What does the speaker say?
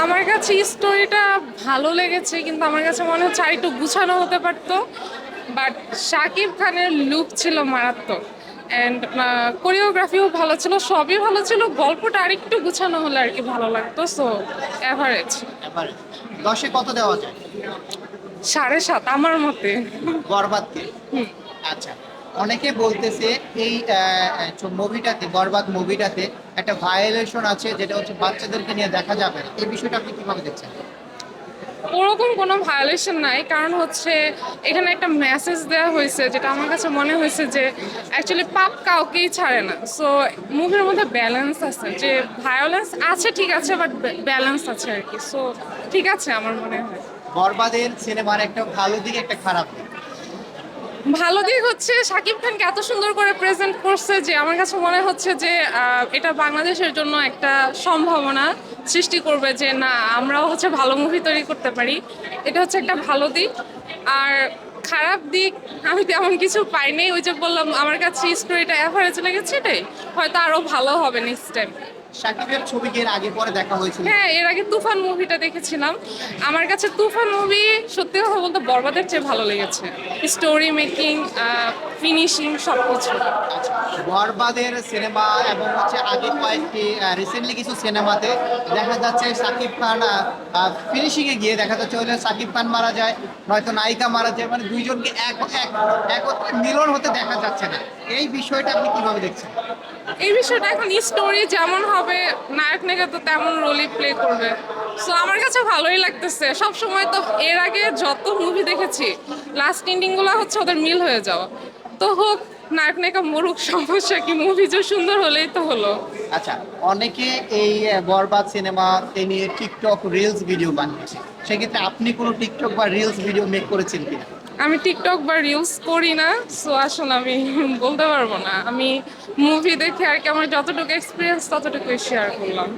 আমার কাছে স্টোরিটা ভালো লেগেছে, কিন্তু আমার কাছে মনে হচ্ছে আর একটু গুছানো হতে পারতো। বাট শাকিব খানের লুক ছিল মারাত্মক, অ্যান্ড কোরিওগ্রাফিও ভালো ছিল, সবই ভালো ছিল। গল্পটা আর একটু গুছানো হলে আর কি ভালো লাগতো। So average. এবার 10-এ কত দেওয়া যায় 7.5 আমার মতে। বরবাদকে? হুম। আচ্ছা, অনেকে বলতেছে এই মুভিটাতে, বরবাদ মুভিটাতে একটা ভায়োলেশন আছে, যেটা হচ্ছে বাচ্চাদেরকে নিয়ে দেখা যাবে না। এই বিষয়টা আপনি কিভাবে দেখছেন? ওরকম কোনো ভায়োলেশন নাই, কারণ হচ্ছে এখানে একটা মেসেজ দেওয়া হয়েছে, যেটা আমার কাছে মনে হয়েছে যে অ্যাকচুয়ালি পাপ কাউকেই ছাড়ে না। সো মুভির মধ্যে ব্যালেন্স আছে, যে ভায়োলেন্স আছে ঠিক আছে, বাট ব্যালেন্স আছে আর কি। সো ঠিক আছে আমার মনে হয়। বরবাদের সিনেমার একটা ভালো দিক, একটা খারাপ দিক। ভালো দিক হচ্ছে শাকিব খানকে এত সুন্দর করে প্রেজেন্ট করছে, যে আমার কাছে মনে হচ্ছে যে এটা বাংলাদেশের জন্য একটা সম্ভাবনা সৃষ্টি করবে, যে না আমরাও হচ্ছে ভালো মুভি তৈরি করতে পারি। এটা হচ্ছে একটা ভালো দিক। আর খারাপ দিক আমি তেমন কিছু পাইনি। ওই যে বললাম, আমার কাছে স্টোরিটা অ্যাভারেজ লেগেছে, এটাই। হয়তো আরো ভালো হবে নেক্সট টাইম। সাকিবের ছবি কি এর আগে পরে দেখা হয়েছিল? হ্যাঁ, এর আগে তুফান মুভিটা দেখেছিলাম। আমার কাছে তুফান মুভি সত্যি কথা বলতে বরবাদের চেয়ে ভালো লেগেছে। স্টোরি মেকিং, ফিনিশিং, সবকিছু। আচ্ছা, বরবাদের সিনেমা এবং হচ্ছে আগে কয়েকটি রিসেন্টলি কিছু সিনেমাতে দেখা যাচ্ছে সাকিব খান ফিনিশিং এ গিয়ে দেখা যাচ্ছে হলে সাকিব খান মারা যায়, নয়তো নায়িকা মারা যায়, মানে দুইজনকে একত্রে মিলন হতে দেখা যাচ্ছে না। এই বিষয়টা আপনি কিভাবে দেখছেন? এই বিষয়টা এখন স্টোরি যেমন হবে, নায়ক নায়িকা তো তেমন রোলই প্লে করবে। সো আমার কাছে ভালোই লাগতেছে। সব সময় তো এর আগে যত মুভি দেখেছি, লাস্ট এন্ডিং গুলো হচ্ছে ওদের মিল হয়ে যাওয়া। তো হোক, নায়ক নায়িকা মরুক, সমস্যা কি? মুভি যে সুন্দর হলেই তো হলো। আচ্ছা, অনেকে এই বরবাদ সিনেমাতে নিয়ে টিকটক রিলস ভিডিও বানিয়েছে, সেক্ষেত্রে আপনি কোনো টিকটক বা রিলস ভিডিও মেক করেছেন কিনা? আমি টিকটক বা রিলস করি না। সো আসলে আমি বলতে পারবো না। আমি মুভি দেখে আর কি আমার যতটুকু এক্সপিরিয়েন্স ততটুকুই শেয়ার করলাম।